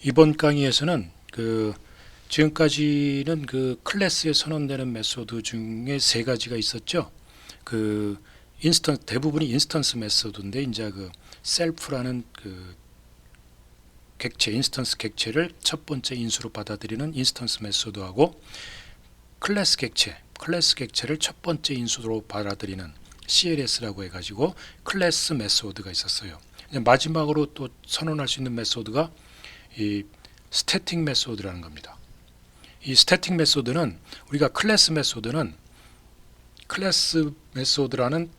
이번 강의에서는 지금까지는 클래스에 선언되는 메소드 중에 세 가지가 있었죠. 대부분이 인스턴스 메소드인데 이제 셀프라는 객체, 인스턴스 객체를 첫 번째 인수로 받아들이는 인스턴스 메소드하고 클래스 객체를 첫 번째 인수로 받아들이는 CLS라고 해가지고 클래스 메소드가 있었어요. 마지막으로 또 선언할 수 있는 메소드가 이 스태틱 메소드라는 겁니다. 이 스태틱 메소드는 우리가 클래스 메소드라는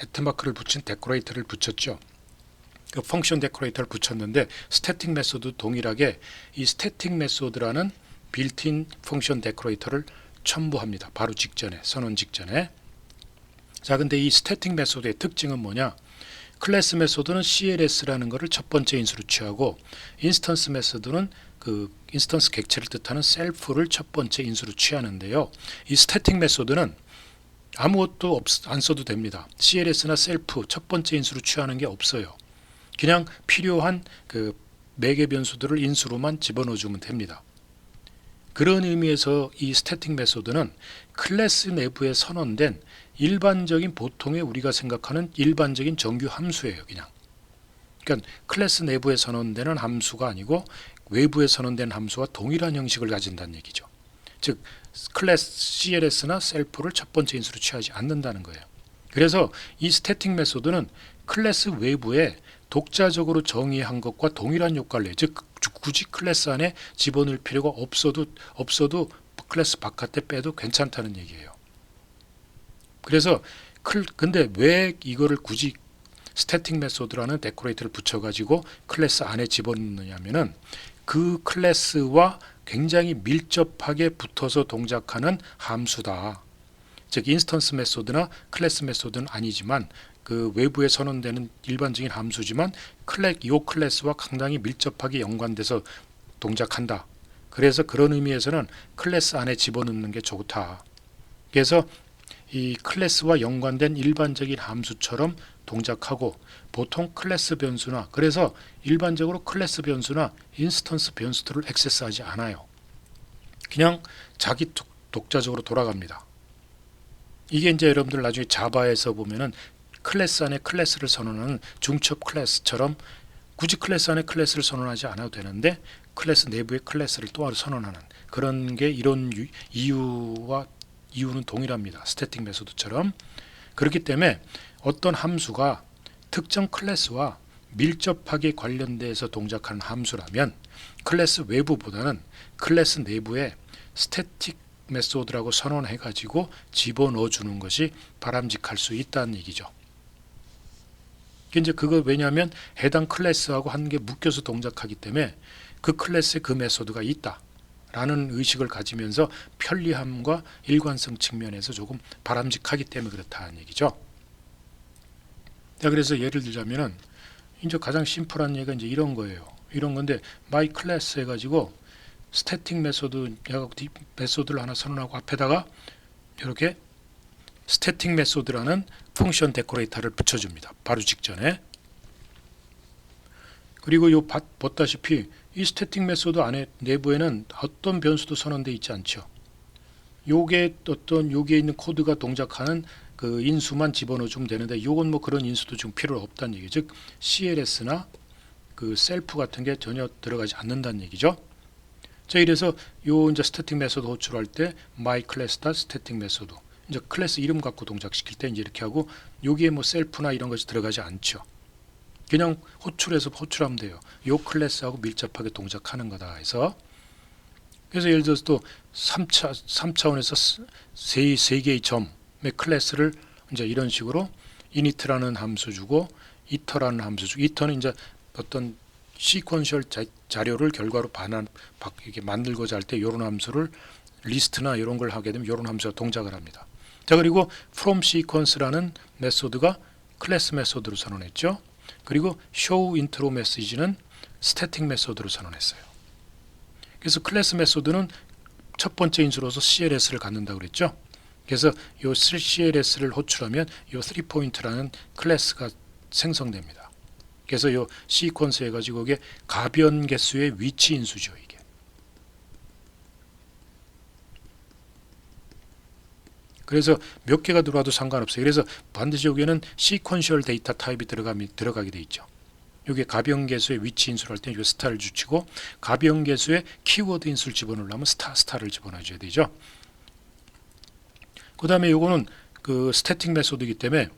애트마크를 붙인 데코레이터를 붙였죠. 펑션 데코레이터를 붙였는데 스태틱 메소드 동일하게 이 스태틱 메소드라는 빌트인 펑션 데코레이터를 첨부합니다. 바로 직전에, 선언 직전에. 자, 근데 이 스태틱 메소드의 특징은 뭐냐? 클래스 메소드는 CLS라는 것을 첫 번째 인수로 취하고 인스턴스 메소드는 인스턴스 객체를 뜻하는 셀프를 첫 번째 인수로 취하는데요. 이 스태틱 메소드는 아무것도 안 써도 됩니다. CLS나 셀프 첫 번째 인수로 취하는 게 없어요. 그냥 필요한 매개 변수들을 인수로만 집어넣어 주면 됩니다. 그런 의미에서 이 스태틱 메소드는 클래스 내부에 선언된 일반적인 보통의 우리가 생각하는 일반적인 정규 함수예요. 그러니까 클래스 내부에 선언되는 함수가 아니고 외부에 선언된 함수와 동일한 형식을 가진다는 얘기죠. 즉 클래스 CLS나 셀프를 첫 번째 인수로 취하지 않는다는 거예요. 그래서 이 스태틱 메소드는 클래스 외부에 독자적으로 정의한 것과 동일한 효과를 내요. 즉 굳이 클래스 안에 집어넣을 필요가 없어도 클래스 바깥에 빼도 괜찮다는 얘기예요. 그래서 근데 왜 이거를 굳이 스태틱 메소드라는 데코레이터를 붙여가지고 클래스 안에 집어넣느냐면은 그 클래스와 굉장히 밀접하게 붙어서 동작하는 함수다. 즉 인스턴스 메소드나 클래스 메소드는 아니지만 외부에 선언되는 일반적인 함수지만 이 클래스와 상당히 밀접하게 연관돼서 동작한다. 그래서 그런 의미에서는 클래스 안에 집어넣는 게 좋다. 그래서 이 클래스와 연관된 일반적인 함수처럼 동작하고 보통 클래스 변수나 그래서 일반적으로 클래스 변수나 인스턴스 변수들을 액세스하지 않아요. 그냥 자기 독자적으로 돌아갑니다. 이게 이제 여러분들 나중에 자바에서 보면은 클래스 안에 클래스를 선언하는 중첩 클래스처럼 굳이 클래스 안에 클래스를 선언하지 않아도 되는데 클래스 내부의 클래스를 또 선언하는 그런 게 이런 이유는 동일합니다. 스태틱 메소드처럼. 그렇기 때문에 어떤 함수가 특정 클래스와 밀접하게 관련돼서 동작하는 함수라면 클래스 외부보다는 클래스 내부에 스태틱 메소드라고 선언해 가지고 집어넣어 주는 것이 바람직할 수 있다는 얘기죠. 이제 왜냐하면 해당 클래스하고 한 개 묶여서 동작하기 때문에 그 클래스에 그 메소드가 있다 라는 의식을 가지면서 편리함과 일관성 측면에서 조금 바람직하기 때문에 그렇다는 얘기죠. 자, 그래서 예를 들자면은 이제 가장 심플한 얘기가 이제 이런 거예요. 이런 건데 my class 해가지고 스태틱 메소드를 하나 선언하고 앞에다가 이렇게 스태틱 메소드라는 펑션 데코레이터를 붙여줍니다. 바로 직전에. 그리고 보다시피 이 스태틱 메소드 안에 내부에는 어떤 변수도 선언되어 있지 않죠. 요게 여기에 있는 코드가 동작하는 인수만 집어넣어 주면 되는데 요건 그런 인수도 좀 필요 없다는 얘기죠. 즉 CLS나 셀프 같은 게 전혀 들어가지 않는다는 얘기죠. 자, 이래서 이제 스태틱 메소드 호출할 때 my class 스태틱 메소드 이제 클래스 이름 갖고 동작시킬 때 이제 이렇게 하고 여기에 셀프나 이런 것이 들어가지 않죠. 그냥 호출하면 돼요. 요 클래스하고 밀접하게 동작하는 거다 해서. 그래서 예를 들어서 또 3차원에서 세 개의 점의 클래스를 이제 이런 식으로 init라는 함수 주고 it라는 함수 주고 it는 이제 어떤 시퀀셜 자료를 결과로 이렇게 만들고자 할 때 이런 함수를 리스트나 이런 걸 하게 되면 이런 함수가 동작을 합니다. 자, 그리고 from sequence라는 메소드가 클래스 메소드로 선언했죠. 그리고 show intro message는 스태틱 메소드로 선언했어요. 그래서 클래스 메소드는 첫 번째 인수로서 CLS를 갖는다고 그랬죠. 그래서 이 CLS를 호출하면 이 3포인트라는 클래스가 생성됩니다. 그래서 요 시퀀스 해가지고 이게 가변 개수의 위치 인수죠. 이게. 그래서 몇 개가 들어와도 상관없어요. 그래서 반드시 여기에는 시퀀셜 데이터 타입이 들어가게 돼 있죠. 여기 가변 개수의 위치 인수를 할 때는 이 스타를 주치고 가변 개수의 키워드 인수를 집어넣으려면 스타를 집어넣어줘야 되죠. 그 다음에 요거는 그 스태틱 메소드이기 때문에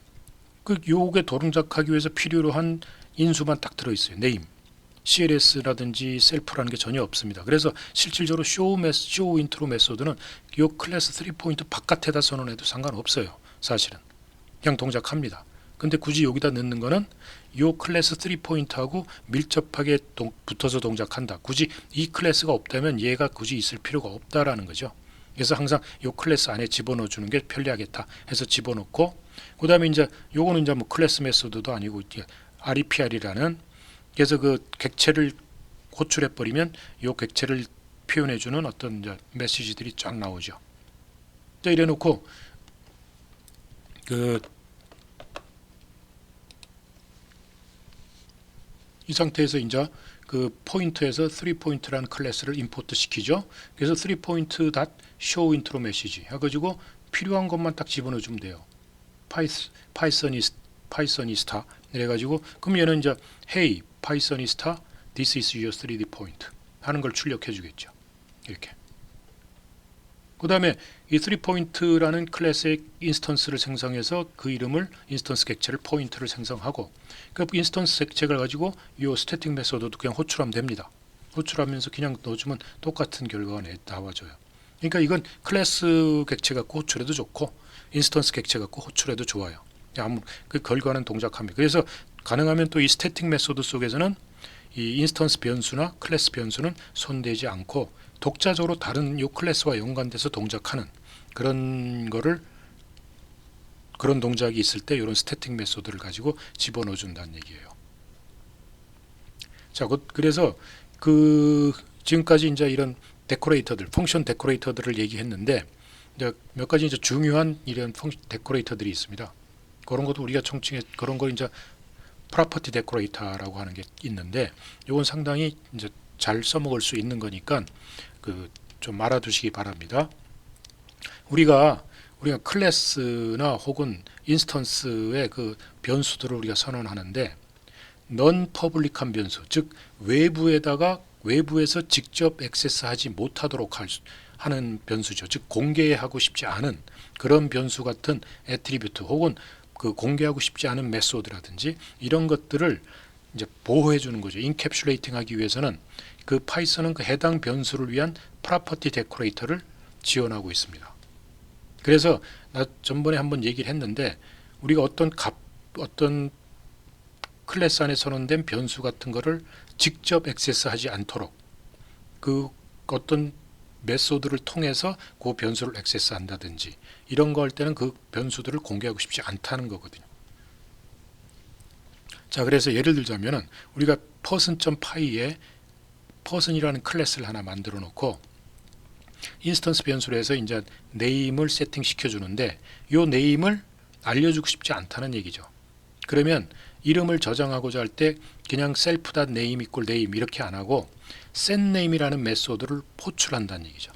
그 요게 동작하기 위해서 필요로 한 인수만 딱 들어있어요. 네임, CLS라든지 셀프라는 게 전혀 없습니다. 그래서 실질적으로 쇼 인트로 메소드는 요 클래스 3포인트 바깥에다 선언해도 상관없어요. 사실은 그냥 동작합니다. 근데 굳이 여기다 넣는 거는 요 클래스 3포인트하고 밀접하게 붙어서 동작한다. 굳이 이 클래스가 없다면 얘가 굳이 있을 필요가 없다라는 거죠. 그래서 항상 요 클래스 안에 집어넣어 주는 게 편리하겠다 해서 집어넣고, 그 다음에 이제 요거는 이제 뭐 클래스 메소드도 아니고 이제 REPR이라는, 그래서 그 객체를 호출해 버리면 요 객체를 표현해 주는 어떤 이제 메시지들이 쫙 나오죠. 자, 이래 놓고 이 상태에서 이제 그 포인트에서 3포인트라는 클래스를 임포트 시키죠. 그래서 3포인트.show intro message 해가지고 필요한 것만 딱 집어넣어 주면 돼요. 파이썬이스타 이래가지고 그럼 얘는 이제 hey 파이썬이스타 this is your 3D point 하는 걸 출력해 주겠죠. 이렇게. 그 다음에 이 3포인트라는 클래스의 인스턴스를 생성해서 그 이름을 인스턴스 객체를 포인트를 생성하고, 그 인스턴스 객체를 가지고 이 스태틱 메소드도 그냥 호출하면 됩니다. 호출하면서 그냥 넣어주면 똑같은 결과가 나와줘요. 그러니까 이건 클래스 객체 갖고 호출해도 좋고 인스턴스 객체 갖고 호출해도 좋아요. 아무 그 결과는 동작합니다. 그래서 가능하면 또 이 스태틱 메소드 속에서는 이 인스턴스 변수나 클래스 변수는 손대지 않고 독자적으로 다른 요 클래스와 연관돼서 동작하는 그런 동작이 있을 때 이런 스태틱 메소드를 가지고 집어넣어 준다는 얘기예요. 자, 그래서 지금까지 이제 이런 데코레이터들, 펑션 데코레이터들을 얘기했는데 이제 몇 가지 이제 중요한 이런 데코레이터들이 있습니다. 그런 것도 우리가 총칭해 그런 걸 이제 프로퍼티 데코레이터라고 하는 게 있는데, 이건 상당히 이제 잘 써먹을 수 있는 거니까 좀 알아두시기 바랍니다. 우리가 클래스나 혹은 인스턴스의 그 변수들을 우리가 선언하는데 넌 퍼블릭한 변수, 즉 외부에서 직접 액세스하지 못하도록 하는 변수죠. 즉 공개하고 싶지 않은 그런 변수 같은 애트리뷰트 혹은 그 공개하고 싶지 않은 메소드라든지 이런 것들을 이제 보호해 주는 거죠. 인캡슐레이팅 하기 위해서는 그 파이썬은 그 해당 변수를 위한 프로퍼티 데코레이터를 지원하고 있습니다. 그래서 나 전번에 한번 얘기를 했는데 우리가 어떤 클래스 안에 선언된 변수 같은 거를 직접 액세스하지 않도록 그 어떤 메소드를 통해서 그 변수를 액세스한다든지 이런 거 할 때는 그 변수들을 공개하고 싶지 않다는 거거든요. 자, 그래서 예를 들자면은 우리가 person.py에 person이라는 클래스를 하나 만들어 놓고 인스턴스 변수로 해서 이제 네임을 세팅 시켜 주는데 요 네임을 알려주고 싶지 않다는 얘기죠. 그러면 이름을 저장하고자 할 때 그냥 self.name equal name 이렇게 안 하고 setName이라는 메소드를 호출한다는 얘기죠.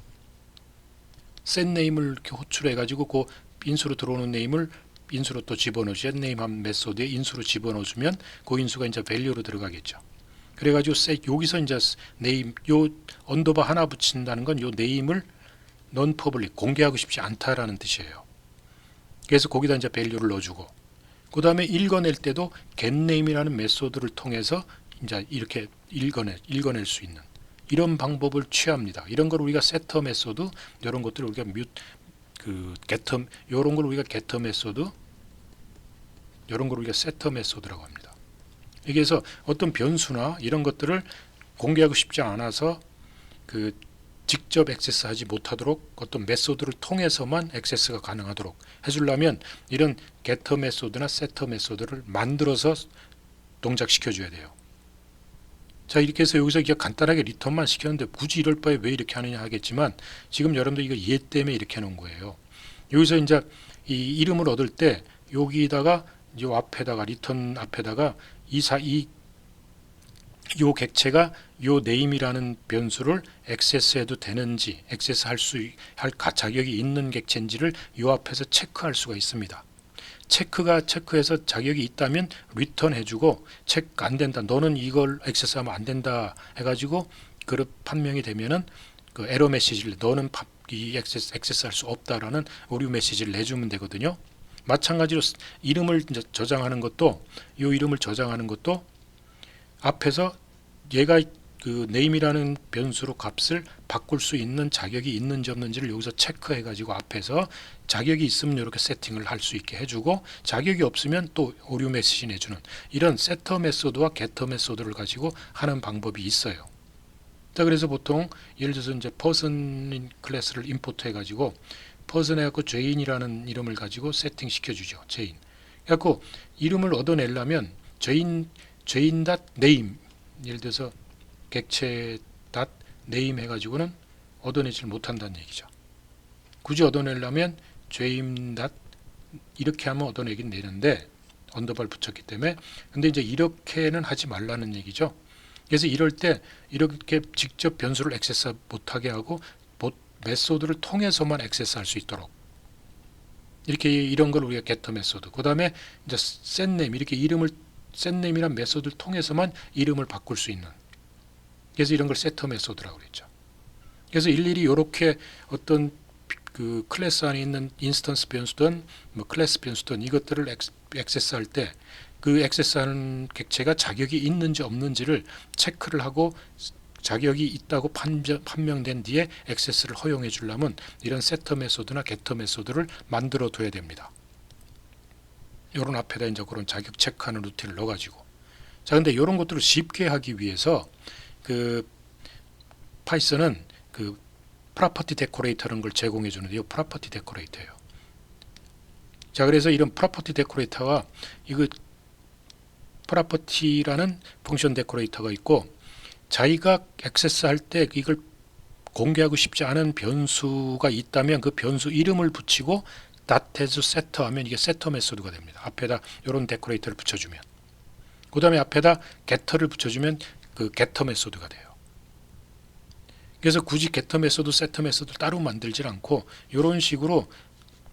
setName을 이렇게 호출해 가지고 그 인수로 들어오는 네임을 인수로 또 집어넣어 setName 한 메소드에 인수로 집어넣어 주면 그 인수가 이제 value로 들어가겠죠. 그래가지고 여기서 이제 네임 요 언더바 하나 붙인다는 건 요 네임을 non public 공개하고 싶지 않다라는 뜻이에요. 그래서 거기다 이제 value를 넣어주고 그 다음에 읽어낼 때도 getName이라는 메소드를 통해서 이제 이렇게 읽어낼 수 있는 이런 방법을 취합니다. 이런 걸 우리가 setter 메소드 이런 것들을 우리가 getter 이런 걸 우리가 getter 메소드 이런 걸 우리가 setter 메소드라고 합니다. 여기에서 어떤 변수나 이런 것들을 공개하고 싶지 않아서 직접 액세스하지 못하도록 어떤 메소드를 통해서만 액세스가 가능하도록 해주려면 이런 getter 메소드나 setter 메소드를 만들어서 동작시켜 줘야 돼요. 자, 이렇게 해서 여기서 그냥 간단하게 리턴만 시켰는데 굳이 이럴 바에 왜 이렇게 하느냐 하겠지만 지금 여러분들 이거 이해 때문에 이렇게 해놓은 거예요. 여기서 이제 이 이름을 얻을 때 여기다가 이 앞에다가 리턴 앞에다가 이 요 객체가 요 name이라는 변수를 액세스해도 되는지, 액세스할 자격이 있는 객체인지를 요 앞에서 체크할 수가 있습니다. 체크해서 자격이 있다면 리턴 해주고, 체크 안 된다, 너는 이걸 액세스하면 안 된다 해가지고 그룹 판명이 되면은 그 에러 메시지를, 너는 이 액세스할 수 없다라는 오류 메시지를 내주면 되거든요. 마찬가지로 이름을 이제 저장하는 것도, 요 이름을 저장하는 것도 앞에서 얘가 그 name이라는 변수로 값을 바꿀 수 있는 자격이 있는지 없는지를 여기서 체크해 가지고 앞에서 자격이 있으면 이렇게 세팅을 할 수 있게 해주고, 자격이 없으면 또 오류 메시지 내주는 이런 세터 메소드와 게터 메소드를 가지고 하는 방법이 있어요. 자, 그래서 보통 예를 들어서 이제 person 클래스를 임포트 해 가지고 person 해갖고 jane이라는 이름을 가지고 세팅 시켜주죠. jane. 그래갖고 이름을 얻어내려면 jane.name, 예를 들어서 객체 .name 해가지고는 얻어내질 못한다는 얘기죠. 굳이 얻어내려면 jane. 이렇게 하면 얻어내긴 내는데 언더바를 붙였기 때문에, 근데 이제 이렇게는 하지 말라는 얘기죠. 그래서 이럴 때 이렇게 직접 변수를 액세스 못하게 하고 메소드를 통해서만 액세스할 수 있도록, 이렇게 이런 걸 우리가 getter 메소드, 그 다음에 이제 setName, 이렇게 이름을 setName이란 메소드를 통해서만 이름을 바꿀 수 있는, 그래서 이런 걸 setter 메소드라고 그랬죠. 그래서 일일이 이렇게 어떤 그 클래스 안에 있는 인스턴스 변수든 뭐 클래스 변수든 이것들을 액세스할 때 그 액세스하는 객체가 자격이 있는지 없는지를 체크를 하고, 자격이 있다고 판명된 뒤에 액세스를 허용해 주려면 이런 세터 메소드나 게터 메소드를 만들어 둬야 됩니다. 요런 앞에다 이제 그런 자격 체크하는 루틴을 넣어 가지고, 자, 근데 이런 것들을 쉽게 하기 위해서 그 파이썬은 그 프로퍼티 데코레이터라는 걸 제공해 주는데, 이 프로퍼티 데코레이터예요. 자, 그래서 이런 프로퍼티 데코레이터가, 이거 프로퍼티라는 펑션 데코레이터가 있고, 자기가 액세스할 때 이걸 공개하고 싶지 않은 변수가 있다면 그 변수 이름을 붙이고 닷해서 세터 하면 이게 세터 메소드가 됩니다. 앞에다 이런 데코레이터를 붙여주면, 그 다음에 앞에다 getter를 붙여주면 그 getter 메소드가 돼요. 그래서 굳이 getter 메소드, setter 메소드를 따로 만들질 않고 이런 식으로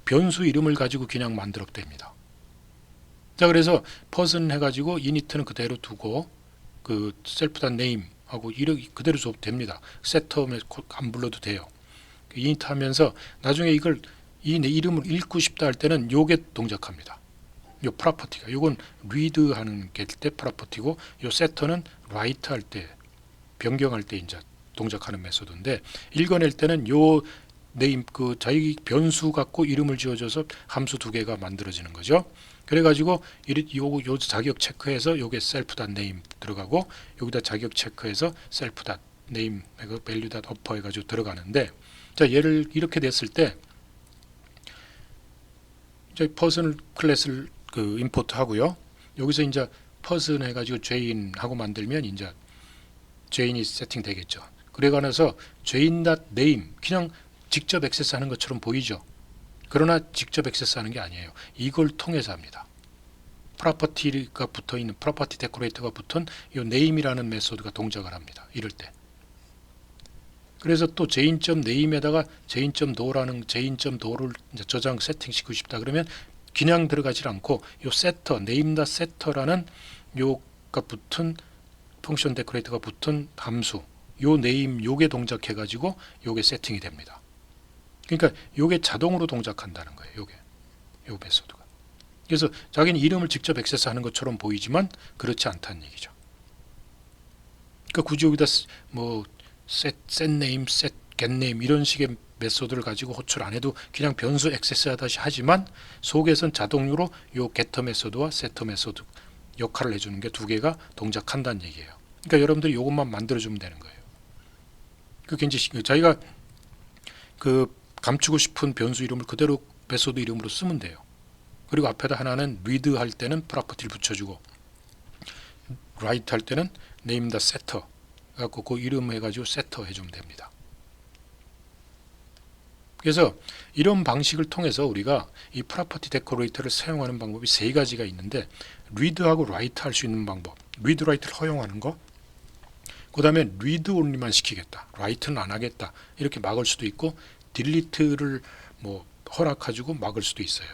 변수 이름을 가지고 그냥 만들어냅니다. 자, 그래서 person 해가지고 init는 그대로 두고 그 self.name 하고 이렇게 그대로 줘도 됩니다. setter 안 불러도 돼요. init 하면서 나중에 이걸 이 이름을 읽고 싶다 할 때는 요게 동작합니다. 요 프로퍼티가, 요건 read 하는 게 때 프로퍼티고, 요 setter는 write 할 때, 변경할 때 이제 동작하는 메소드인데, 읽어낼 때는 요 네임, 그 자기 변수 갖고 이름을 지어줘서 함수 두 개가 만들어지는 거죠. 그래가지고 요 자격 체크해서 요게 self.name 들어가고, 여기다 자격 체크해서 self.name value.upper 해가지고 들어가는데, 자, 얘를 이렇게 됐을 때 이제 person 클래스를 그 임포트 하고요. 여기서 이제 person 해가지고 jane 하고 만들면 이제 jane이 세팅 되겠죠. 그래가 나서 jane.name 그냥 직접 액세스하는 것처럼 보이죠. 그러나 직접 액세스하는 게 아니에요. 이걸 통해서 합니다. 프로퍼티가 붙어 있는 프로퍼티 데코레이터가 붙은 이 name이라는 메소드가 동작을 합니다. 이럴 때. 그래서 또 jane.name에다가 jane.now라는 jane.now를 저장 세팅시키고 싶다 그러면 그냥 들어가지 않고 요 setter, name.setter라는 요가 붙은 펑션 데코레이터가 붙은 함수, 요 name 요게 동작해 가지고 요게 세팅이 됩니다. 그러니까 요게 자동으로 동작한다는 거예요. 요게 요 메소드가. 그래서 자기는 이름을 직접 액세스하는 것처럼 보이지만 그렇지 않다는 얘기죠. 그러니까 굳이 여기다 뭐 setName, getName 이런 식의 메소드를 가지고 호출 안 해도 그냥 변수 액세스하다시 하지만 속에선 자동으로 요 getter 메소드와 setter 메소드 역할을 해주는 게 두 개가 동작한다는 얘기예요. 그러니까 여러분들이 이것만 만들어주면 되는 거예요. 그 굉장히 자기가 그 감추고 싶은 변수 이름을 그대로 메소드 이름으로 쓰면 돼요. 그리고 앞에다 하나는 read 할 때는 프로퍼티를 붙여주고, write 할 때는 name the setter 갖고 그 이름 해가지고 setter 해주면 됩니다. 그래서 이런 방식을 통해서 우리가 이 프로퍼티 데코레이터를 사용하는 방법이 세 가지가 있는데, read하고 write 할 수 있는 방법, read, write를 허용하는 거, 그 다음에 read only만 시키겠다, write는 안 하겠다, 이렇게 막을 수도 있고 delete를 뭐 허락해주고 막을 수도 있어요.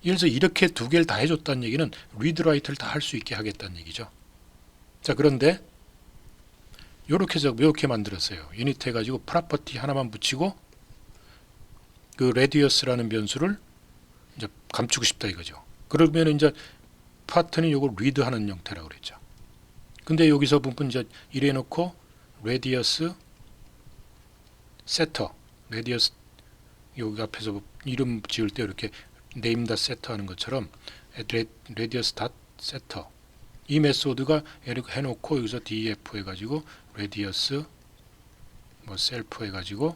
예를 들어서 이렇게 두 개를 다 해줬다는 얘기는 read, write를 다 할 수 있게 하겠다는 얘기죠. 자, 그런데 이렇게 만들었어요. 유니트 해가지고 프로퍼티 하나만 붙이고 그 radius라는 변수를 이제 감추고 싶다 이거죠. 그러면 이제 파트는 이걸 read하는 형태라고 그랬죠. 근데 여기서 부분 이제 이래 놓고 radius setter, radius 여기 앞에서 이름 지을 때 이렇게 name 다 setter 하는 것처럼 radius 닷 setter 이 메소드가 이렇게 해놓고 여기서 def 해가지고 radius 뭐 self 해가지고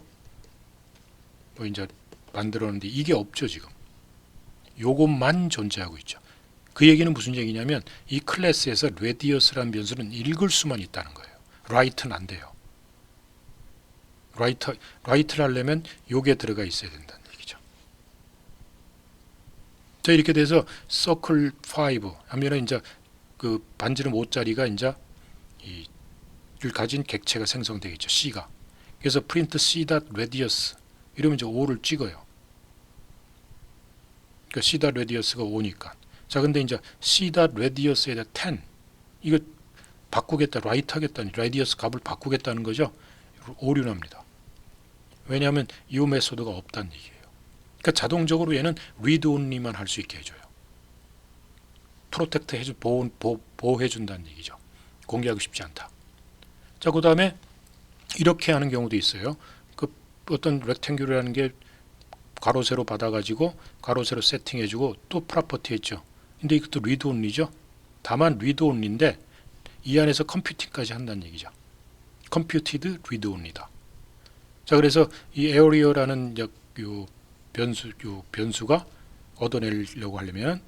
뭐 이제 만들었는데 이게 없죠 지금. 요것만 존재하고 있죠. 그 얘기는 무슨 얘기냐면 이 클래스에서 radius라는 변수는 읽을 수만 있다는 거예요. write는 안 돼요. write를 하려면 요게 들어가 있어야 된다는 얘기죠. 자, 이렇게 돼서 circle 5 하면은 이제 그 반지름 5짜리가 이제 이를 가진 객체가 생성되겠죠. C가. 그래서 print c.radius 이러면 이제 5를 찍어요. 그러니까 c.radius가 5니까. 자, 근데 이제 c.radius에다 10 이거 바꾸겠다, write 하겠다는 radius 값을 바꾸겠다는 거죠. 오류납니다. 왜냐하면 이 메소드가 없다는 얘기예요. 그러니까 자동적으로 얘는 read only만 할 수 있게 해줘요. 프로텍트 해준 보호해 준다는 얘기죠. 공개하고 싶지 않다. 자, 그 다음에 이렇게 하는 경우도 있어요. 그 어떤 렉탱귤이라는 게 가로 세로 받아가지고 가로 세로 세팅해주고 또 프로퍼티 했죠. 근데 이것도 read only죠. 다만 read only인데 이 안에서 컴퓨팅까지 한다는 얘기죠. computed read only다. 자, 그래서 이 area라는 요 변수가 얻어내려고 하려면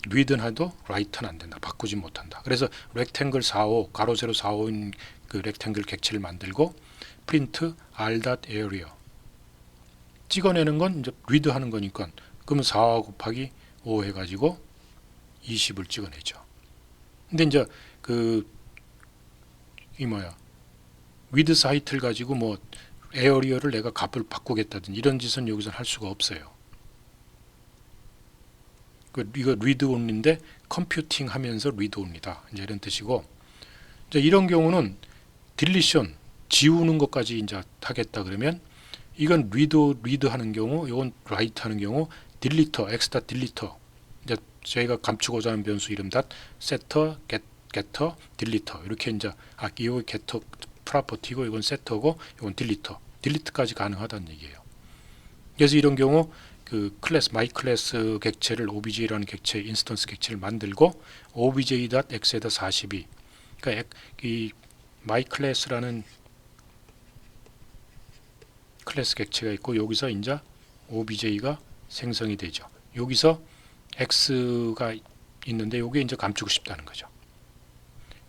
read는 해도 write는 안 된다. 바꾸지 못한다. 그래서 rectangle 45 가로 세로 45인 그 rectangle 객체를 만들고 print r.area 찍어내는 건 이제 read 하는 거니까 그러면 4 곱하기 5 해가지고 20을 찍어내죠. 근데 이제 with 사이트를 가지고 뭐 에어리어를 내가 값을 바꾸겠다든 이런 짓은 여기서 할 수가 없어요. 이거 read only인데 컴퓨팅 하면서 read only다. 이제 이런 뜻이고, 이제 이런 경우는 deletion 지우는 것까지 이제 하겠다 그러면 이건 read 하는 경우, 이건 write 하는 경우 deleter x.deleter 이제 저희가 감추고자 하는 변수 이름 setter, getter, deleter 이렇게 이제 이거 getter 프로퍼티고 이건 setter고 이건 delete까지 가능하다는 얘기예요. 그래서 이런 경우 그 클래스 my 클래스 객체를 obj라는 객체 인스턴스 객체를 만들고 obj.x에다 42 그러니까 이 my 클래스라는 클래스 객체가 있고 여기서 이제 obj가 생성이 되죠. 여기서 x가 있는데 요게 이제 감추고 싶다는 거죠.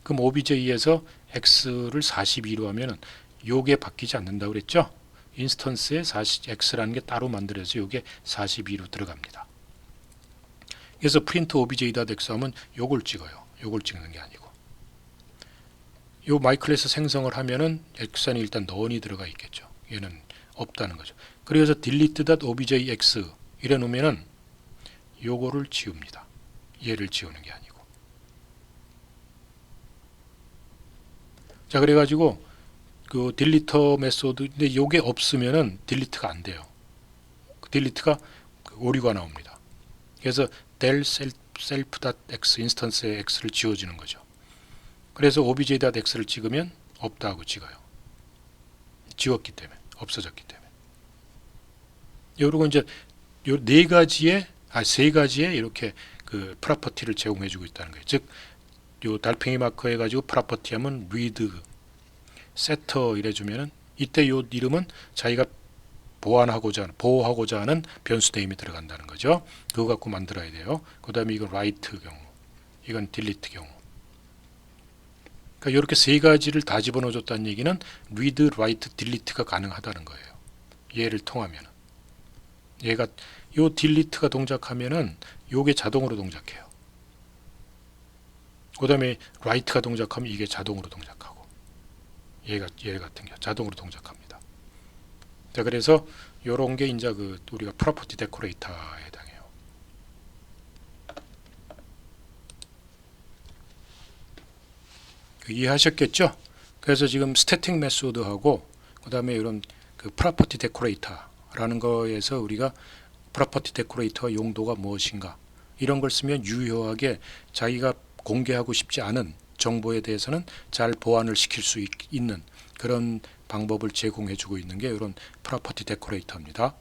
그럼 obj에서 x를 42로 하면은 요게 바뀌지 않는다고 그랬죠? 인스턴스에 x라는 게 따로 만들어서 요게 42로 들어갑니다. 그래서 print obj.x 하면 요걸 찍어요. 요걸 찍는 게 아니고. 요 my 클래스 생성을 하면은 x는 일단 넌이 들어가 있겠죠. 얘는 없다는 거죠. 그래서 delete.objx 이래 놓으면은 요거를 지웁니다. 얘를 지우는 게 아니고. 자, 그래가지고 그 딜리터 메소드인데 요게 없으면은 딜리트가 안 돼요. 딜리트가 오류가 나옵니다. 그래서 del self.x 인스턴스의 x를 지워주는 거죠. 그래서 obj.x를 찍으면 없다고 찍어요. 지웠기 때문에, 없어졌기 때문에. 요러고 이제 요 네 가지의 세 가지의 이렇게 그 프로퍼티를 제공해주고 있다는 거예요. 즉, 요 달팽이 마커 해가지고 프로퍼티 하면 read, setter 이래주면은 이때 요 이름은 자기가 보호하고자 하는 변수 네임이 들어간다는 거죠. 그거 갖고 만들어야 돼요. 그 다음에 이건 write 경우, 이건 delete 경우. 그러니까 이렇게 세 가지를 다 집어넣어줬다는 얘기는 read, write, delete가 가능하다는 거예요. 얘를 통하면 얘가 요 delete가 동작하면은 요게 자동으로 동작해요. 그 다음에 write가 동작하면 이게 자동으로 동작하고 얘 같은 경우 자동으로 동작합니다. 자, 그래서 요런 게 이제 우리가 프로퍼티 데코레이터에 해당해요. 이해하셨겠죠? 그래서 지금 스태틱 메소드하고 그다음에 이런 프로퍼티 데코레이터라는 거에서 우리가 프로퍼티 데코레이터 용도가 무엇인가 이런 걸 쓰면 유효하게 자기가 공개하고 싶지 않은 정보에 대해서는 잘 보완을 시킬 수 있는 그런 방법을 제공해 주고 있는 게 이런 프로퍼티 데코레이터입니다.